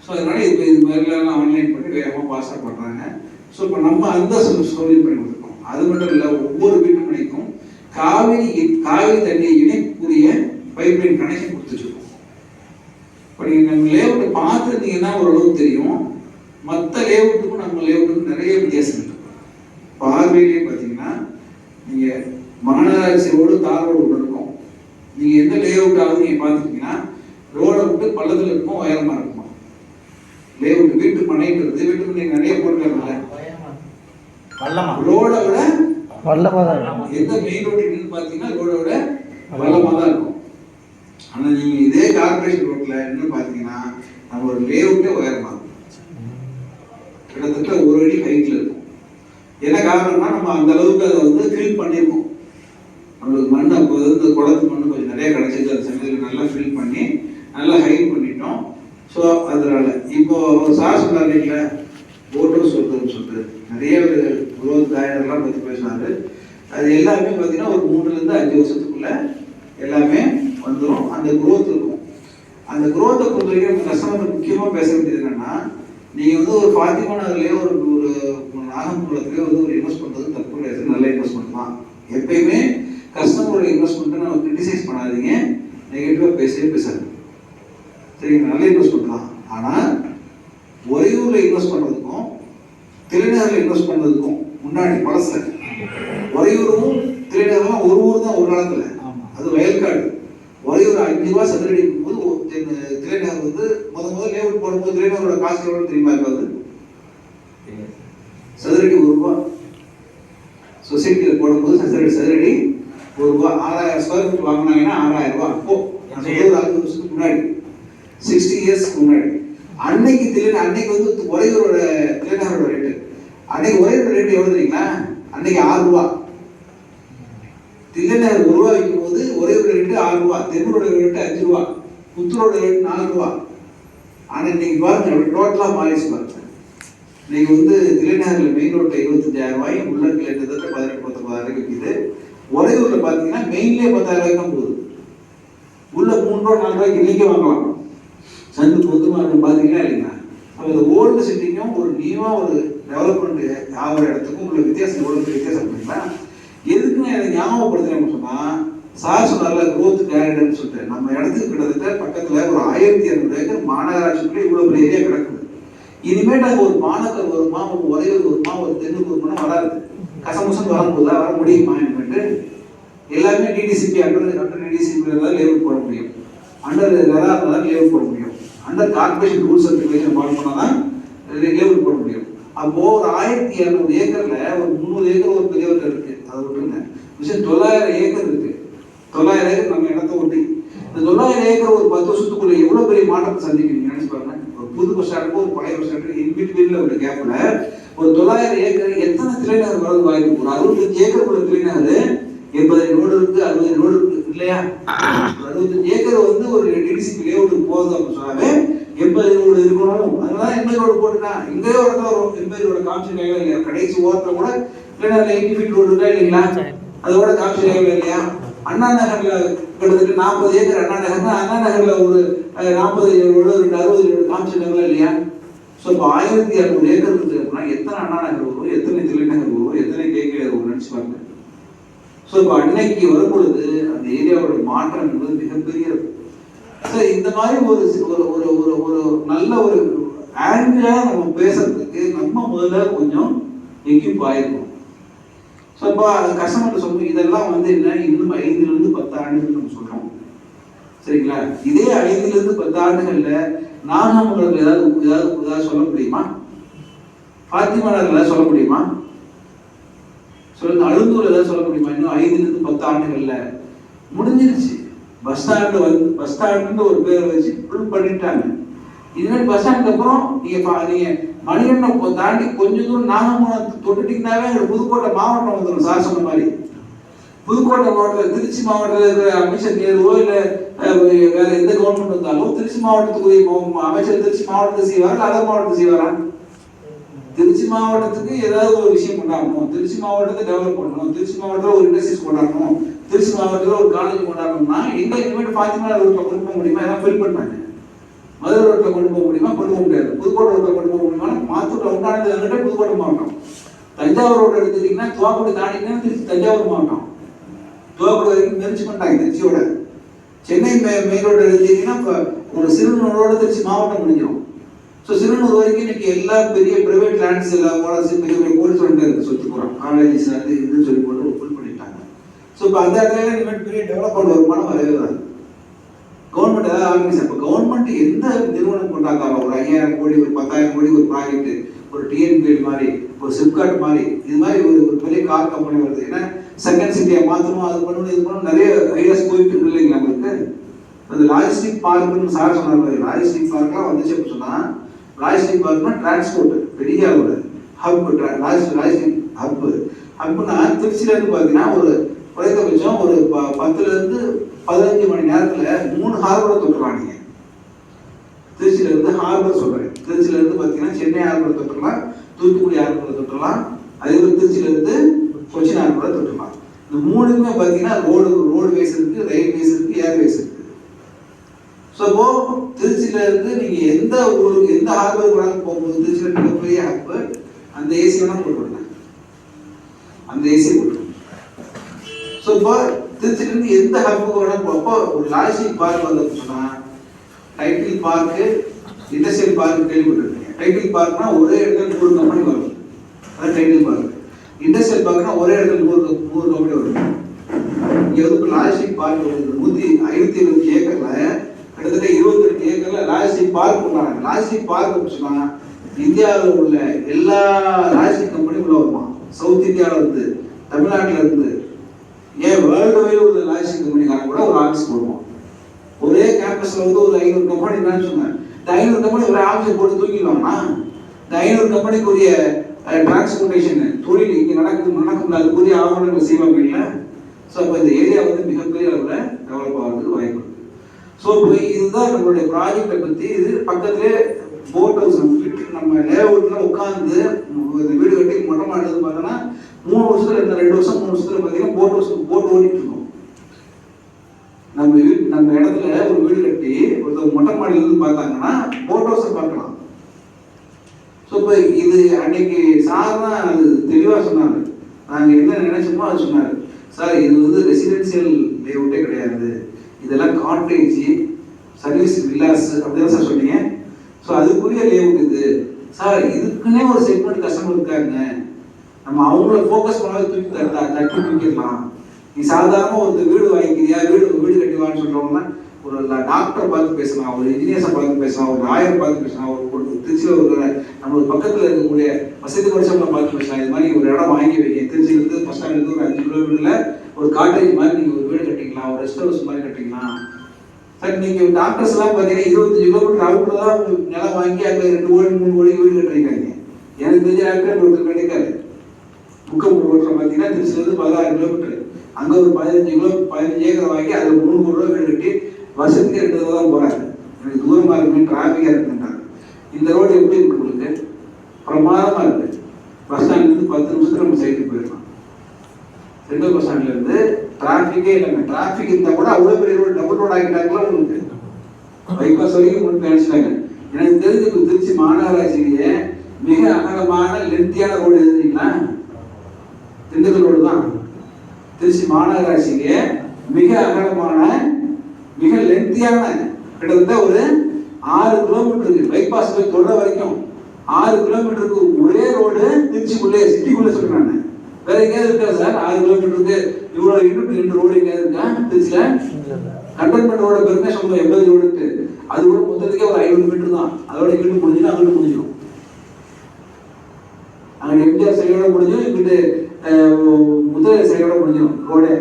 So அதனால இப்போ இது மாதிரிலாம் ஆன்லைன் பண்ணி வேகமாக பாஸாக பண்ணுறாங்க. ஸோ இப்போ நம்ம அந்த சௌகரியம் பண்ணி கொடுத்துருக்கோம். அது மட்டும் இல்லை, ஒவ்வொரு வீட்டு மனைக்கும் காவிரி தண்ணியை இணைக்கக்கூடிய பைப்லைன் கனெக்ஷன் கொடுத்துருக்கோம். இப்போ நீங்கள் நம்ம லேஅவுட்டை பார்த்துருந்தீங்கன்னா ஓரளவுக்கு தெரியும். மற்ற லேஅவுட்டுக்கும் நம்ம லேஅவுட்டுக்கும் நிறைய வித்தியாசம் இருக்கு. பார்வையிலே பார்த்தீங்கன்னா நீங்கள் மாநகராட்சி ரோடு தார் ரோடு ஒன்று இருக்கும். நீங்கள் எந்த லேஅவுட்டாவது நீங்கள் பார்த்துக்கிட்டீங்கன்னா ரோடை விட்டு பள்ளத்தில் இருக்கும், உயரமாக இருக்குமா. லேஅவுட் வீட்டு மனைன்றது வீட்டு மனை நிறைய போட்டுக்கிறதுனால ரோடை விட வல்லமாக தான் இருக்கும். எந்த மெயின் ரோடு பார்த்தீங்கன்னா ரோடை விட வல்லமாக தான் இருக்கும். ஆனால் நீங்கள் இதே கார்பரேஷன் ரோட்டில் என்ன பார்த்தீங்கன்னா நம்ம ஒரு லேஅவுட்டே உயரமாக இருக்கும், கிட்டத்தட்ட ஒரு அடி ஹைட்டில் இருக்கும். என்ன காரணம்னா நம்ம அந்த அளவுக்கு அதை வந்து ஃபில் பண்ணியிருக்கோம். நம்மளுக்கு மண் அப்போ வந்து குளத்து மண் கொஞ்சம் நிறைய கிடைச்சிது. அந்த சமயத்தில் நல்லா ஃபில் பண்ணி நல்லா ஹைட் பண்ணிட்டோம். ஸோ அதனால இப்போ சார் சொன்னார்ல ஓட்டோ சொல்லிட்டு நிறைய குரோத் ஆயிரம்லாம் பற்றி பேசினாரு. அது எல்லாமே பார்த்தீங்கன்னா ஒரு 3-5 வருஷத்துக்குள்ள எல்லாமே வந்துடும். அந்த குரோத் இருக்கும். அந்த குரோத்தை பொறுத்த வரைக்கும் நம்ம கஸ்டமர் முக்கியமாக பேச வேண்டியது என்னன்னா, நீங்கள் வந்து ஒரு ஃபாத்திமா நகர்லேயே ஒரு நாகம்புரத்துலேயே வந்து ஒரு இன்வெஸ்ட் பண்ணுறது தப்பு கிடையாது, நல்ல இன்வெஸ்ட்மெண்ட் தான். எப்பயுமே கஸ்டமரோட இன்வெஸ்ட்மெண்ட்டை நம்ம கிரிட்டிசைஸ் பண்ணாதீங்க, நெகட்டிவாக பேசாது. சரிங்க, நல்ல இன்வெஸ்ட்மெண்ட் தான். ஆனால் ஒரையூரில் இன்வெஸ்ட் பண்ணுறதுக்கும் திரைநகரில் இன்வெஸ்ட் பண்ணுறதுக்கும் முன்னாடி பழசில் ஒரையூரும் திரைநகர்லாம் ஒரு ஊர் தான் ஒரு காலத்தில். அது வயல்காடு. ஒரையூர் 5 ரூபா சதுரடி இருக்கும்போது திரைநகர் வந்து முதல் லேஅவுட் போடும்போது திரைநகரோட காசு எவ்வளோ தெரியுமா இருக்காது? சதுரடி 1 ரூபா. சொசைட்டியில் போடும்போது சதுரடி 1 ரூபா. 6000 ஸ்கொயர் ஃபீட் வாங்கினாங்கன்னா 6000 ரூபா. அப்போ 60 வருஷத்துக்கு முன்னாடி, 60 இயர்ஸ்க்கு முன்னாடி. அன்னைக்கு வந்து ஒரையூரோட திரைநகரோட ரேட்டு, அன்னைக்கு ஒரையூரோட ரேட்டு எவ்வளோ தெரியுங்களா? அன்னைக்கு 6 ரூபா. தில்லைநகர் 1 ரூபா விற்கும் போது ஒரையூரோட ரேட்டு 6 ரூபா, தென்னூரோட ரேட்டு 5 ரூபா, புத்தூரோட ரேட்டு 4 ரூபா. ஆனால் இன்னைக்கு பாருங்க அப்படி டோட்டலாக மாறிச்சு பாருங்க. இன்னைக்கு வந்து தில்லைநகரில் மெயின் ரோட்டில் 25,000 ரூபாய், உள்ள கிட்டத்தட்ட 18-19,000 விற்கிது. ஒரையூரில் பார்த்தீங்கன்னா மெயின்லேயே 10,000 ரூபாய்க்கு தான் போகுது. உள்ள 3 ரூபா 4 ரூபாய்க்கு இன்னைக்கே வாங்கலாம். சந்து பொதுமாக பார்த்தீங்கன்னா இல்லைங்களா? அப்போ இந்த ஓல்டு சிட்டிக்கும் ஒரு நியூவாக ஒரு டெவலப்மெண்ட் ஆகிற இடத்துக்கும் உள்ள வித்தியாசம் எவ்வளோ வித்தியாசம் இருக்குங்களா? எதுக்கு நான் இதை ஞாபகப்படுத்துறேன்னு சொன்னால், சார் சொன்னார்ல குரோத் கேரிடர்னு சொல்லிட்டு, நம்ம இடத்துக்கு கிட்டத்தட்ட பக்கத்தில் ஒரு 1200 ஏக்கர் மாநகராட்சிக்குள்ளே இவ்வளோ பெரிய ஏரியா கிடக்குது. இனிமேட்டு அங்கே ஒரு மாநகர் வருமா, ஒரு ஒரையூர் வருமா, ஒரு தென்னூர் வருமானா வராது. கசமுசம் வரும்போதா வர முடியுமா? இனிமேட்டு எல்லாமே டிடிசிபி அண்டர் டிடிசிபி இருந்தால் லேஅவுட் போட முடியும், அண்டர் ரெரா இருந்தால் லேஅவுட் போட முடியும், under corporation rules and regulation follow பண்ணால் தான் லேஅவுட் போட முடியும். அப்போ ஒரு 1200 ஏக்கர்ல ஒரு 300 ஏக்கர் ஒரு பெரியவர்கிட்ட இருக்கு. அதை விட்டுருங்க, விஷயம் 900 ஏக்கர் இருக்கு. 900 ஏக்கர் நம்ம இடத்த ஒட்டி. இந்த 900 ஏக்கர் ஒரு 10 வருஷத்துக்குள்ள எவ்வளவு பெரிய மாற்றத்தை சந்திக்கணும் நினைச்சு பாருங்க. ஒரு புது பஸ் ஸ்டாண்டுக்கு ஒரு பழைய பஸ் ஸ்டாண்டு இன்பிட்வீன்ல ஒரு கேப்ல ஒரு 900 ஏக்கர் எத்தனை திரைநகர் வரது வாய்ப்பு? ஒரு 65 ஏக்கர் உள்ள திரைநகர் 80 ரோடு இருக்கு, 60 ரோடு இருக்கு இல்லையா? 65 ஏக்கர் வந்து ஒரு டிடிசிபி லேஅவுட் போகுது அப்படின்னு சொன்னாவே 80 ரோடு இருக்கணும். அதனால 80 ரோடு போட்டுனா இங்கேயே ஒரு 80 ரோடு காமிச்சு இல்லையா? கடைசி ஓரத்தில் கூட 80 ஃபீட் ரோடு இருக்கா இல்லைங்களா? அதோட காமிச்சு இல்லையா? அண்ணா நகர்ல கிட்டத்தட்ட 40 ஏக்கர் அண்ணா நகர்னா அண்ணா நகர்ல ஒரு 40 ரோடு 60 ரோடு காமிச்சு இல்லையா? ஸோ இப்போ 1200 ஏக்கர் இருக்கு அப்படின்னா எத்தனை அண்ணா நகர் வரும், எத்தனை தில்லைநகர் வரும், எத்தனை கேகே வரும் நினைச்சு பாருங்க. ஸோ இப்போ அன்னைக்கு வரும்பொழுது அந்த ஏரியாவோட மாற்றம் என்பது மிகப்பெரிய இருக்கும். ஸோ இந்த மாதிரி ஒரு நல்ல ஒரு ஆங்கிளாக நம்ம பேசுறதுக்கு நம்ம முதல்ல கொஞ்சம் எக்யூப் ஆயிருக்கணும். ஸோ இப்போ கஸ்டமர்கிட்ட சொல்லுவோம் இதெல்லாம் வந்து என்ன, இன்னும் 5 to 10 ஆண்டுகள் நம்ம சொல்கிறோம் சரிங்களா? இதே 5 to 10 ஆண்டுகளில் நாகமங்கலத்தில் ஏதாவது சொல்ல முடியுமா? ஃபாத்திமா நகர்ல சொல்ல முடியுமா? சொல்லுங்க. அழுந்தூர் ஏதாவது சொல்ல முடியுமா? இன்னும் 5 to 10 ஆண்டுகள்ல முடிஞ்சிருச்சு. பஸ் ஸ்டாண்டு ஒரு பேரை வச்சு ஃபுல் பண்ணிட்டாங்க. இதுமாதிரி பஸ் ஸ்டாண்டுக்கு அப்புறம் நீங்க மணிகண்டை தாண்டி கொஞ்சம் தூரம் நாகமங்கலத்தை தொட்டுட்டீங்கன்னாவே எங்களுக்கு புதுக்கோட்டை மாவட்டம் வந்துடும். சார் சொன்ன மாதிரி புதுக்கோட்டை மாவட்டத்தில் திருச்சி மாவட்டத்தில் இருக்கிற அமைச்சர் நேருவோ இல்லை வேற எந்த கவர்மெண்ட் வந்தாலும் திருச்சி மாவட்டத்துக்குரிய அமைச்சர் திருச்சி மாவட்டத்தை செய்வாரா இல்லை அதர் மாவட்டத்தை செய்வாரா? திருச்சி மாவட்டத்துக்கு ஏதாவது ஒரு விஷயம் கொண்டாடணும், திருச்சி மாவட்டத்தை டெவலப் பண்ணணும், திருச்சி மாவட்டத்தில் ஒரு இண்டஸ்ட்ரீஸ் கொண்டாடணும், திருச்சி மாவட்டத்தில் ஒரு காலேஜ் கொண்டாடணும்னா எங்க இனிமேட்டு ஃபாத்திமா ரூட்ல கொடுக்க முடியுமா? எல்லாம் ஃபில் பண்ணாங்க. மதுரை ரோட்டில் கொண்டு போக முடியுமா? கொண்டு போக முடியாது. புதுக்கோட்டை ரோட்டில் கொண்டு போக முடியுமா? மாத்தூரில் உண்டானது வந்துட்டு புதுக்கோட்டை மாவட்டம். தஞ்சாவூர் ரோடு எடுத்துக்கிட்டிங்கன்னா துவாக்குடி தாண்டிங்கன்னா திருச்சி தஞ்சாவூர் மாவட்டம். துவாக்குடி வரைக்கும் மெரிச்சு பண்ணிட்டாங்க திருச்சியோட. சென்னை மெயின் ரோடு எடுத்துக்கிட்டிங்கன்னா இப்போ ஒரு சிறுநூரோட திருச்சி மாவட்டம் முடிஞ்சிடும். ஸோ சிறுநூறு வரைக்கும் இன்னைக்கு எல்லா பெரிய ப்ரைவேட் லேண்ட்ஸ் எல்லாம் பெரிய பெரிய கோடி சொல்லிட்டு இருக்கு, சொத்து போகிறோம், காலேஜஸ் அது இதுன்னு சொல்லி போட்டு ஃபுல் பண்ணிட்டாங்க. ஸோ இப்போ அந்த இடத்துல இனிமேல் பெரிய டெவலப்மெண்ட் வருமானம் வரவே வராது. கவர்மெண்ட் ஏதாவது ஆர்கனைஸ், இப்போ கவர்மெண்ட் எந்த நிறுவனம் கொண்டாக்காரோ ஒரு 5000 கோடி ஒரு 10,000 கோடி ஒரு ப்ராஜெக்ட், ஒரு டிஎன்பிஎல் மாதிரி ஒரு சிப்காட் மாதிரி இது மாதிரி ஒரு பெரிய கார் கம்பெனி வருது. ஏன்னா செகண்ட் சிட்டியை மாற்றணும், அது பண்ணணும், இது பண்ணணும், நிறைய ஐடியாஸ் போயிட்டு இருக்கு இல்லைங்களா நம்மளுக்கு. அந்த லாஜிஸ்டிக் பார்க்குன்னு சார் சொன்னார். லாஜிஸ்டிக் பார்க்லாம் வந்துச்சு அப்படின்னு சொன்னால், லாஜிஸ்டிக் பார்க்னா டிரான்ஸ்போர்ட் பெரிய ஒரு ஹப், லாஜிஸ்டிக் ஹப்னா திருச்சியிலேருந்து பார்த்தீங்கன்னா ஒரு குறைந்தபட்சம் ஒரு 10லேருந்து 15 மணி நேரத்தில் 3 ஹார்பரை தொட்டுலாம். நீங்கள் திருச்சியிலேருந்து ஹார்பர் சொல்கிறேன், திருச்சியிலேருந்து பார்த்தீங்கன்னா சென்னை ஹார்பரை தொட்டுலாம், தூத்துக்குடி ஹார்பரை தொட்டுலாம், அதே மாதிரி திருச்சியிலேருந்து கொச்சின் ஹார்பரை தொட்டுலாம். இந்த மூணுக்குமே பார்த்தீங்கன்னா ரோடு வேஸ் இருக்குது, ரயில்வேஸ் இருக்குது, ஏர்வேஸ் இருக்குது. ஸோ இப்போ திருச்சியிலேருந்து நீங்கள் எந்த ஊருக்கு எந்த ஹார்பருக்கு வேணாலும் போகும்போது திருச்சியில் மிகப்பெரிய ஹப்பு, அந்த ஏசி வேணால் போட்டுவிடுங்க, அந்த ஏசி போட்டுருங்க. ஸோ இப்போ திருச்சியிலேருந்து எந்த ஹப்புக்கு வேணால் போகிறப்போ ஒரு லாஜிஸ்டிக் பார்க் வந்து சொன்னால், டைட்டில் பார்க்கு, இண்டஸ்ட்ரியல் பார்க் கேள்விப்பட்டிருக்கீங்க. டைட்டில் பார்க்னா ஒரே இடத்துல 100 கம்பெனி வரும், அதான் டைட்டில் பார்க். இண்டஸ்ட்ரியல் பார்க்னா ஒரே இடத்துல 100 கம்பெனி வரும். இங்கே வந்து இப்போ லாஜிஸ்டிக் பார்க் வருது 520 ஏக்கரில் கிட்டத்தட்ட 22 ஏக்கரில் லாஜிஸ்டிக் பார்க் உண்டாங்க. லாஜிஸ்டிக் பார்க் சொன்னால் இந்தியாவில் உள்ள எல்லா லாஜிஸ்டிக் கம்பெனியும் உள்ள வருமா, சவுத் இந்தியாவில் இருந்து, தமிழ்நாட்டில் இருந்து, ஏன் வேர்ல்டு வைடு உள்ள லாஜிஸ்டிக் கம்பெனிக்காரங்க கூட ஒரு ஆஃபீஸ் போடுவோம். ஒரே கேம்பஸில் வந்து ஒரு 500 கம்பெனி என்னன்னு சொன்னேன். இந்த 500 கம்பெனி ஒரு ஆஃபீஸை போட்டு தூக்கிடுவாங்கன்னா இந்த 500 கம்பெனிக்குரிய டிரான்ஸ்போர்ட்டேஷன் தொழில் இங்கே நடக்கும் அதுக்குரிய ஆவணங்கள் செய்வாங்க இல்லை. ஸோ அப்போ இந்த ஏரியா வந்து மிகப்பெரிய அளவில் டெவலப் ஆகிறதுக்கு வாய்ப்பு இருக்குது. ஸோ இப்போ இதுதான் நம்மளுடைய ப்ராஜெக்டை பற்றி. இது பக்கத்துலேயே போட் ஹவுஸ், நம்ம லேஅவுட்டில் உட்காந்து வீடு கட்டி மொட்டை மாடுறது பார்த்தோன்னா 3 வருஷத்துல 2 வருஷம் 3 வருஷத்துல பார்த்தீங்கன்னா போட் ஓடிட்டு இருக்கும். நம்ம இடத்துல ஒரு வீடு கட்டி ஒருத்தர் மொட்டை மாடியிலிருந்து பார்த்தாங்கன்னா போட் ஹவுஸை பார்க்கலாம். ஸோ இப்போ இது அன்னைக்கு சார் தான் அது தெளிவாக சொன்னார். நாங்கள் என்ன நினைச்சோமோ அது சொன்னார். சார் இது வந்து ரெசிடென்சியல் லேஅவுட்டே கிடையாது, இதெல்லாம் காட்டேஜ் சர்வீஸ் வில்லாஸ் அப்படிதான் சார் சொன்னீங்க. ஸோ அதுக்குரிய லேஅவுட் இது சார். இதுக்குன்னே ஒரு செக்மெண்ட் கஸ்டமர் இருக்காங்க, நம்ம அவங்கள ஃபோக்கஸ் பண்ணாத தட்டி தூக்கிடலாம். நீ சாதாரண ஒரு வீடு வாங்கிக்கிறியா, வீடு கட்டிவான்னு சொல்கிறவங்கன்னா ஒரு டாக்டரை பார்த்து பேசலாம், ஒரு இன்ஜினியர்ஸை பார்த்து பேசலாம், ஒரு லாயரை பார்த்து பேசலாம், ஒரு திருச்சியில் இருக்கிற நம்மளுக்கு பக்கத்தில் இருக்கக்கூடிய வசதி படிச்சவங்களை பார்த்து பேசலாம். இது மாதிரி ஒரு இடம் வாங்கி வைங்க, திருச்சியிலேருந்து பஸ் ஸ்டாண்ட்லேருந்து ஒரு 5 கிலோமீட்டரில் ஒரு காட்டேஜ் மாதிரி நீங்கள் ஒரு வீடு கட்டிக்கலாம், ஒரு ரெஸ்ட் ஹவுஸ் மாதிரி கட்டிக்கலாம். சார் நீங்கள் டாக்டர்ஸ் எல்லாம் பார்த்தீங்கன்னா 25 கிலோமீட்டர் அவுட்டில் தான் நிலம் வாங்கி அங்கே 2 கோடி 3 கோடி வீடு கட்டிருக்காங்க. எனக்கு தெரிஞ்ச டாக்டர் ஒருத்தர் கட்டிக்காரு. முக்கம்பூர் ரோட்டில் பார்த்தீங்கன்னா திருச்சியிலேருந்து 16 கிலோமீட்டர், அங்கே ஒரு 15 ஏக்கர் வாங்கி அதில் 3 கோடி ரூபா வீடு கட்டி வருஷத்துக்கு 2 தடவை தான் போகிறாங்க. எனக்கு தூரமாக இருக்குன்னு டிராஃபிக்காக இருக்குன்றாங்க. இந்த ரோடு எப்படி இருக்கு உங்களுக்கு? பிரமாதமாக இருக்குது. பஸ் ஸ்டாண்ட்லேருந்து 10 நிமிஷத்துல நம்ம சைட்டுக்கு போயிடலாம். சென்ட்ரல் பஸ் ஸ்டாண்ட்லேருந்து டிராஃபிக்கே இல்லைங்க. டிராஃபிக் இருந்தால் கூட அவ்வளோ பெரிய ரோடு டபுள் ரோடு ஆகிட்டாங்களா உங்களுக்கு? பைபாஸ் வரைக்கும் கொண்டு நினைச்சிட்டாங்க. எனக்கு தெரிஞ்சு இப்போ திருச்சி மாநகராட்சியிலேயே மிக அகலமான லென்த்தியான ரோடு எழுதுறீங்களா? திண்டுக்கல் ரோடு தான். திருச்சி மாநகராட்சியிலேயே மிக அகலமான மிக லென்த்தியான கிட்டத்தட்ட ஒரு 6 கிலோமீட்டருக்கு பைபாஸ் போய் தொடர வரைக்கும் 6 கிலோமீட்டருக்கு ஒரே ரோடு திருச்சிக்குள்ளே சிட்டிக்குள்ளே சொல்றாங்க. வேற எங்கேயாவது இருக்கா சார்? 6 கிலோமீட்டருக்கு இவ்வளோ 2 ரோடு எங்கேயாவது இருக்கா திருச்சியில்? கண்டோன்மெண்ட் ரோட பெருமை சொல்லுவோம் 80 ரோடு. அது கூட மொத்தத்துக்கே ஒரு 500 மீட்டர் தான். அதோட இங்கிட்டு முடிஞ்சுன்னா அங்கிட்டு முடிஞ்சிடும். அங்கே எம்ஜிஆர் சைடோட முடிஞ்சும், இங்கிட்டு முதல சைடோட முடிஞ்சிடும் ரோடு.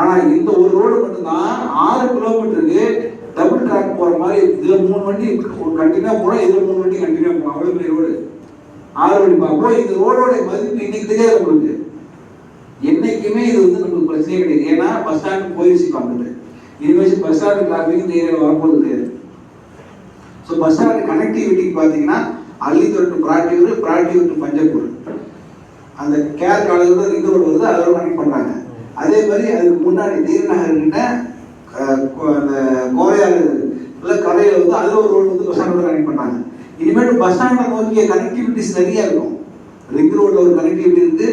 ஆனால் இந்த ஒரு ரோடு மட்டும்தான் 6 கிலோமீட்டருக்கு டபுள் ட்ராக் போகிற மாதிரி. இதில் 3 வண்டி கண்டினியூ போனால், இதில் 3 வண்டி கண்டினியூ போகலாம். அவ்வளோ பெரிய ரோடு 6 வண்டி பார்ப்போம். இந்த ரோடோட மதிப்பு இன்னைக்கு தெரியாது உங்களுக்கு. என்னைக்குமே இது வந்து நம்மளுக்கு பிரச்சனையே கிடையாது. ஏன்னா பஸ் ஸ்டாண்டு போயிடுச்சு கம்ப்ளீட். இனிமேல் பஸ் ஸ்டாண்டு டிராஃபிக் இந்த ஏரியாவில் வரப்போது கிடையாது. ஸோ பஸ் ஸ்டாண்டு கனெக்டிவிட்டிக்கு பார்த்தீங்கன்னா அள்ளித்தொட்டு பிராட்டியூர் டு பஞ்சப்பூர் அந்த கேர் காலேஜோட ரிங் ரோடு வருது, அதோட கனெக்ட் பண்ணுறாங்க. அதே மாதிரி அதுக்கு முன்னாடி தீரநகர்கிட்ட அந்த கோவையாறு இல்லை கரையில் வந்து அதில் ஒரு ரோடு வந்து பஸ் ஸ்டாண்டோட கனெக்ட் பண்ணாங்க. இனிமேல் பஸ் ஸ்டாண்டை நோக்கிய கனெக்டிவிட்டிஸ் நிறைய இருக்கும். ரிங் ரோட்டில் ஒரு கனெக்டிவிட்டி இருக்குது,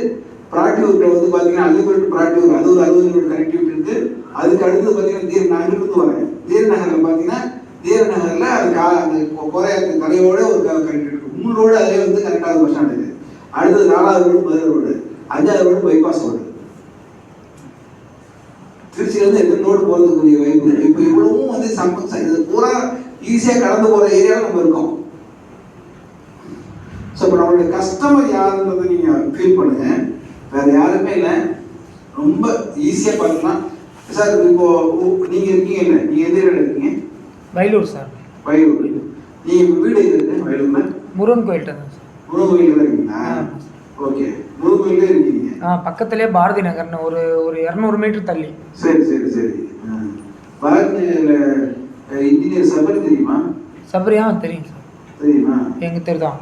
பிராட்டியூரில் வந்து பார்த்தீங்கன்னா அலிபுரம் பிராட்டியூர் அது ஒரு 60 கிலோமீட்டர் கனெக்டிவிட்டி இருக்குது. அதுக்கு அடுத்து பார்த்தீங்கன்னா நான் இருந்து வரேன் தீரநகரில் பார்த்தீங்கன்னா தீரநகரில் அது அந்த கரையோட ஒரு கனெக்டிவிட்டி இருக்குது. 3 ரோடு அதிலே வந்து கனெக்டாக பஸ் ஸ்டாண்ட் இருக்குது. அடுத்தது 4வது ரோடு மதுரை ரோடு, 5வது ரோடு பைபாஸ் ரோடு. திருச்சியிலேருந்து எத்தனை ரோடு போகிறதுக்குரிய வாய்ப்பு இருக்குது. இப்போ இவ்வளவும் வந்து இது பூரா ஈஸியாக கடந்து போகிற ஏரியாவில் நம்ம இருக்கோம். ஸோ இப்போ நம்மளுடைய கஸ்டமர் யாருன்றதை நீங்கள் ஃபீல் பண்ணுங்க. வேறு யாருமே இல்லை, ரொம்ப ஈஸியாக பண்ணலாம் சார். இப்போ நீங்கள் இருக்கீங்க இல்லை, நீங்கள் எந்த ஏரியாவில் இருக்கீங்க? வயலூர் சார். வயலூர். நீங்கள் வீடு எங்கே இருக்கு வயலூர்ல? முருகன் கோயில்கிட்ட தான் சார். முருகன் கோயிலில் தான் இருக்கீங்களா? ஓகே, முருகன் கோயிலே இருக்கீங்க. பக்கத்துலேயே பாரதி நகர்னு ஒரு 200 மீட்டர் தள்ளி. சரி சரி சரி. பாரதி இன்ஜினியர் சபரி தெரியுமா? சபரியா தெரியும் சார். தெரியுமா? எங்கள் தெரு தான்.